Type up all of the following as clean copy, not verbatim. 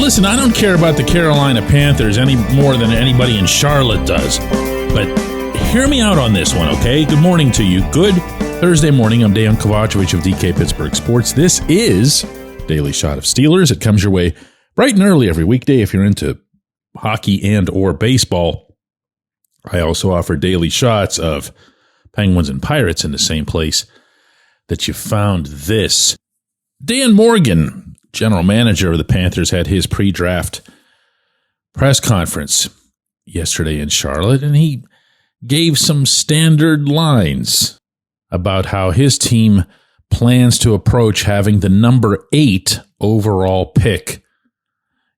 listen, I don't care about the Carolina Panthers any more than anybody in Charlotte does. But hear me out on this one, okay? Good morning to you. Good Thursday morning. I'm Dejan Kovacevic of DK Pittsburgh Sports. This is Daily Shot of Steelers. It comes your way bright and early every weekday if you're into hockey and or baseball. I also offer daily shots of Penguins and Pirates in the same place that you found this. Dan Morgan, general manager of the Panthers, had his pre-draft press conference yesterday in Charlotte, and he gave some standard lines about how his team plans to approach having the number 8 overall pick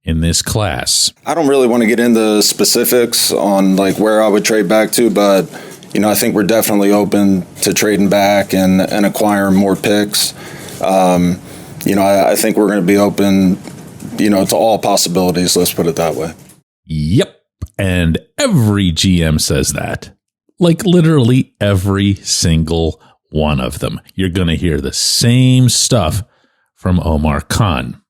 in this class. I don't really want to get into specifics on like where I would trade back to, but I think we're definitely open to trading back and acquiring more picks. I think we're going to be open, to all possibilities. Let's put it that way. Yep. And every GM says that. Like literally every single one of them. You're going to hear the same stuff from Omar Khan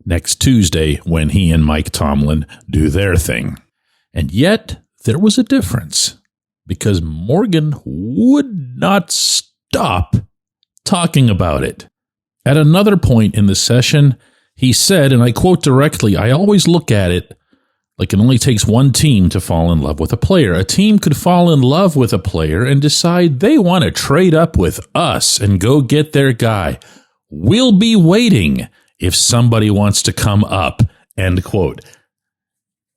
next Tuesday when he and Mike Tomlin do their thing. And yet there was a difference because Morgan would not stop talking about it. At another point in the session, he said, and I quote directly, "I always look at it like it only takes one team to fall in love with a player. A team could fall in love with a player and decide they want to trade up with us and go get their guy. We'll be waiting if somebody wants to come up," end quote.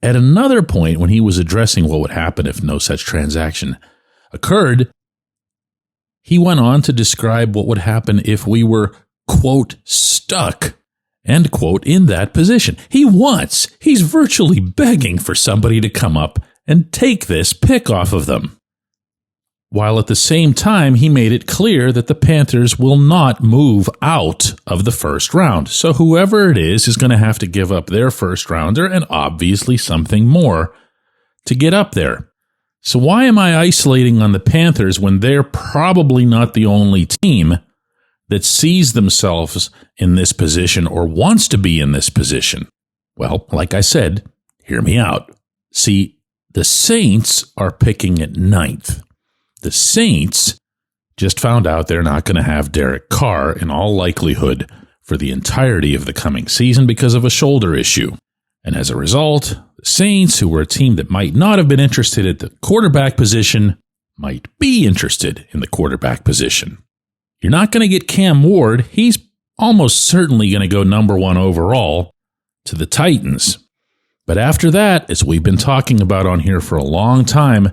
At another point, when he was addressing what would happen if no such transaction occurred, he went on to describe what would happen if we were, quote, stuck, end quote, in that position. He's virtually begging for somebody to come up and take this pick off of them. While at the same time, he made it clear that the Panthers will not move out of the first round. So whoever it is going to have to give up their first rounder and obviously something more to get up there. So why am I isolating on the Panthers when they're probably not the only team that sees themselves in this position or wants to be in this position? Well, like I said, hear me out. See, the Saints are picking at 9th. The Saints just found out they're not going to have Derek Carr in all likelihood for the entirety of the coming season because of a shoulder issue. And as a result, the Saints, who were a team that might not have been interested at the quarterback position, might be interested in the quarterback position. You're not going to get Cam Ward. He's almost certainly going to go number 1 overall to the Titans. But after that, as we've been talking about on here for a long time,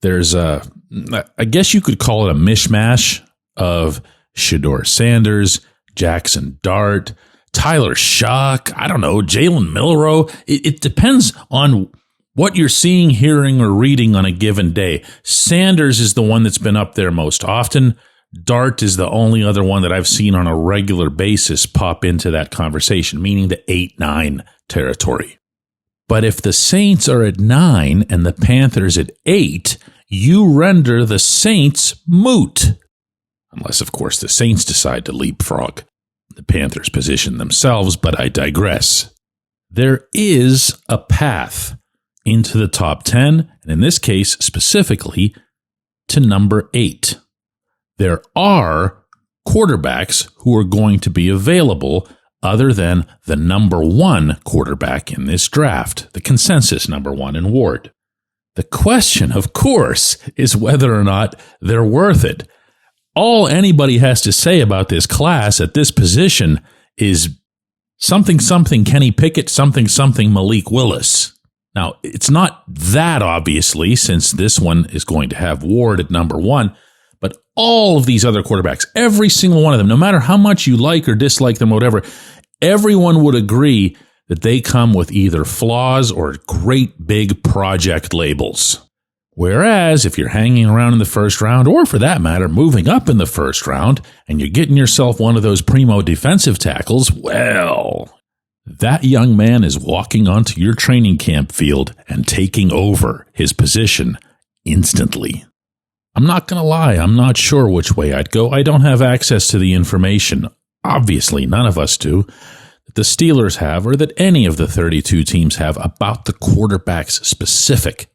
there's I guess you could call it a mishmash of Shedeur Sanders, Jackson Dart, Tyler Shock, I don't know, Jalen Milroe. It depends on what you're seeing, hearing, or reading on a given day. Sanders is the one that's been up there most often. Dart is the only other one that I've seen on a regular basis pop into that conversation, meaning the 8-9 territory. But if the Saints are at 9 and the Panthers at 8, you render the Saints moot. Unless, of course, the Saints decide to leapfrog the Panthers' position themselves, but I digress. There is a path into the top 10, and in this case, specifically, to number 8. There are quarterbacks who are going to be available other than the number 1 quarterback in this draft, the consensus number 1 in Ward. The question, of course, is whether or not they're worth it. All anybody has to say about this class at this position is something Kenny Pickett, something Malik Willis. Now, it's not that obviously, since this one is going to have Ward at number 1, but all of these other quarterbacks, every single one of them, no matter how much you like or dislike them, whatever, everyone would agree that they come with either flaws or great big project labels. Whereas if you're hanging around in the first round, or for that matter, moving up in the first round, and you're getting yourself one of those primo defensive tackles, well, that young man is walking onto your training camp field and taking over his position instantly. I'm not going to lie, I'm not sure which way I'd go. I don't have access to the information. Obviously, none of us do. The the Steelers have, or that any of the 32 teams have, about the quarterbacks specific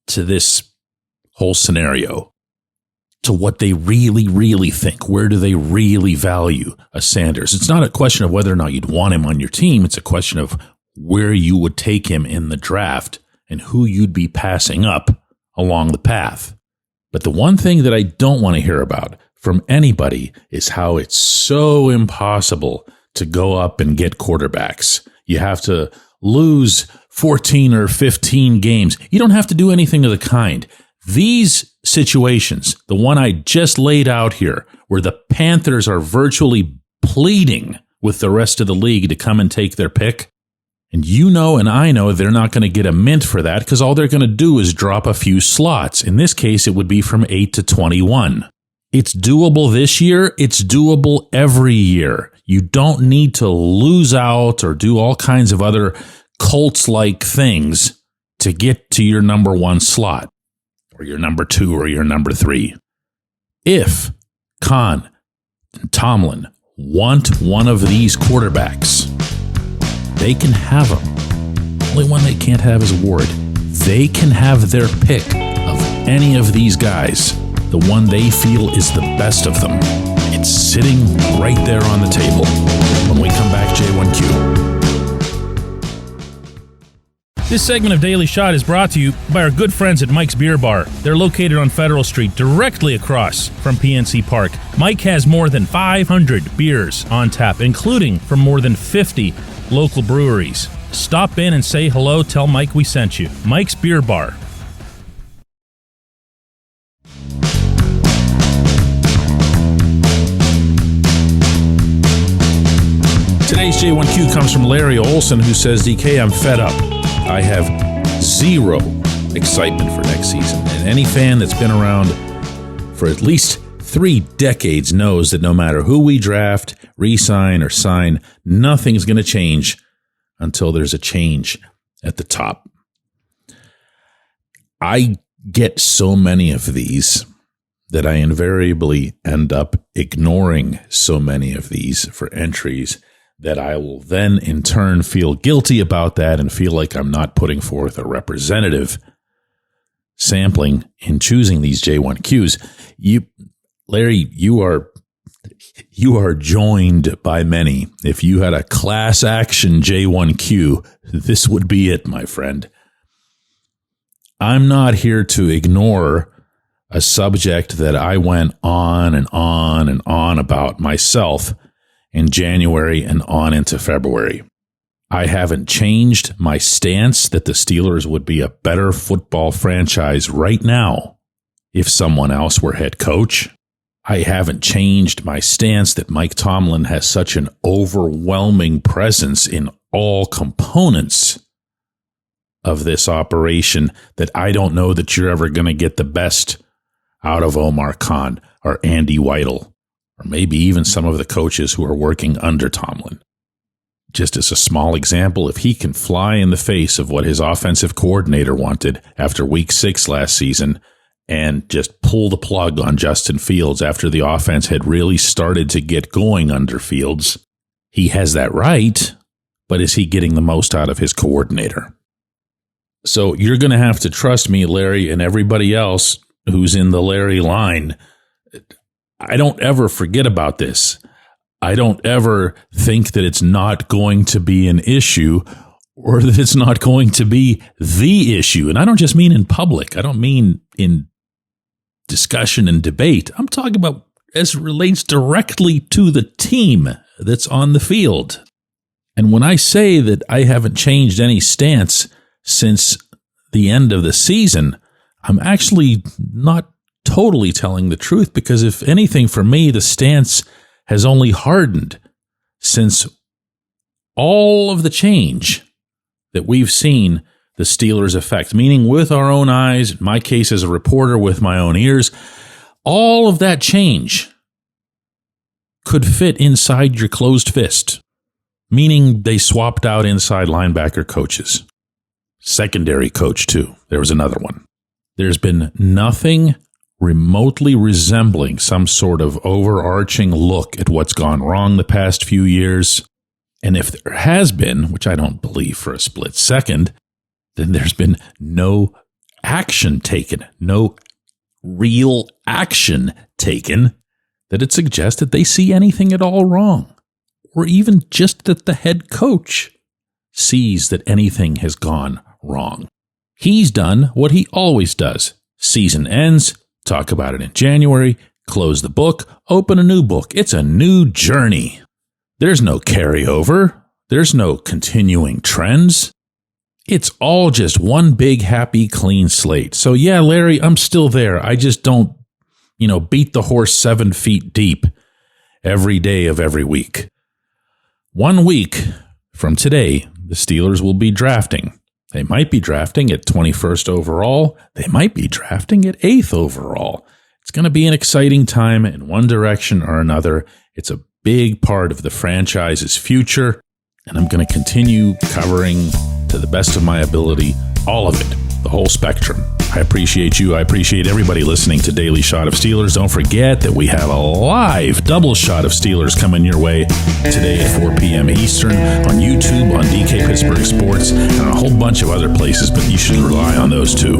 to this whole scenario, to what they really, really think. Where do they really value a Sanders? It's not a question of whether or not you'd want him on your team. It's a question of where you would take him in the draft and who you'd be passing up along the path. But the one thing that I don't want to hear about from anybody is how it's so impossible to go up and get quarterbacks. You have to lose 14 or 15 games. You don't have to do anything of the kind. These situations, the one I just laid out here, where the Panthers are virtually pleading with the rest of the league to come and take their pick, and you know and I know they're not going to get a mint for that because all they're going to do is drop a few slots. In this case, it would be from 8 to 21. It's doable this year. It's doable every year. You don't need to lose out or do all kinds of other Colts-like things to get to your number 1 slot or your number 2 or your number 3. If Khan and Tomlin want one of these quarterbacks, they can have him. Only one they can't have is Ward. They can have their pick of any of these guys, the one they feel is the best of them. It's sitting right there on the table. When we come back, J1Q. This segment of Daily Shot is brought to you by our good friends at Mike's Beer Bar. They're located on Federal Street, directly across from PNC Park. Mike has more than 500 beers on tap, including from more than 50 local breweries. Stop in and say hello. Tell Mike we sent you. Mike's Beer Bar. Today's J1Q comes from Larry Olson, who says, DK, I'm fed up. I have zero excitement for next season. And any fan that's been around for at least 3 decades knows that no matter who we draft, re-sign, or sign, nothing's going to change until there's a change at the top. I get so many of these that I invariably end up ignoring so many of these for entries that I will then in turn feel guilty about that and feel like I'm not putting forth a representative sampling in choosing these J1Qs. Larry, you are joined by many. If you had a class action J1Q, this would be it, my friend. I'm not here to ignore a subject that I went on and on and on about myself in January and on into February. I haven't changed my stance that the Steelers would be a better football franchise right now if someone else were head coach. I haven't changed my stance that Mike Tomlin has such an overwhelming presence in all components of this operation that I don't know that you're ever going to get the best out of Omar Khan or Andy Weidel, or maybe even some of the coaches who are working under Tomlin. Just as a small example, if he can fly in the face of what his offensive coordinator wanted after week 6 last season and just pull the plug on Justin Fields after the offense had really started to get going under Fields, he has that right, but is he getting the most out of his coordinator? So you're going to have to trust me, Larry, and everybody else who's in the Larry line. I don't ever forget about this. I don't ever think that it's not going to be an issue or that it's not going to be the issue. And I don't just mean in public. I don't mean in discussion and debate. I'm talking about as it relates directly to the team that's on the field. And when I say that I haven't changed any stance since the end of the season, I'm actually not totally telling the truth, because if anything, for me, the stance has only hardened since all of the change that we've seen the Steelers affect, meaning with our own eyes, in my case as a reporter with my own ears, all of that change could fit inside your closed fist, meaning they swapped out inside linebacker coaches. Secondary coach, too. There was another one. There's been nothing remotely resembling some sort of overarching look at what's gone wrong the past few years And if there has been, which I don't believe for a split second, then there's been no action taken, no real action taken that it suggests that they see anything at all wrong, or even just that the head coach sees that anything has gone wrong. He's done what he always does. Season ends, talk about it in January, close the book, open a new book. It's a new journey. There's no carryover. There's no continuing trends. It's all just one big, happy, clean slate. So yeah, Larry, I'm still there. I just don't, beat the horse 7 feet deep every day of every week. 1 week from today, the Steelers will be drafting. They might be drafting at 21st overall. They might be drafting at 8th overall. It's going to be an exciting time in one direction or another. It's a big part of the franchise's future, and I'm going to continue covering to the best of my ability all of it, the whole spectrum. I appreciate you. I appreciate everybody listening to Daily Shot of Steelers. Don't forget that we have a live double shot of Steelers coming your way today at 4 p.m. Eastern on YouTube, on DK Pittsburgh Sports, and a whole bunch of other places, but you should rely on those too.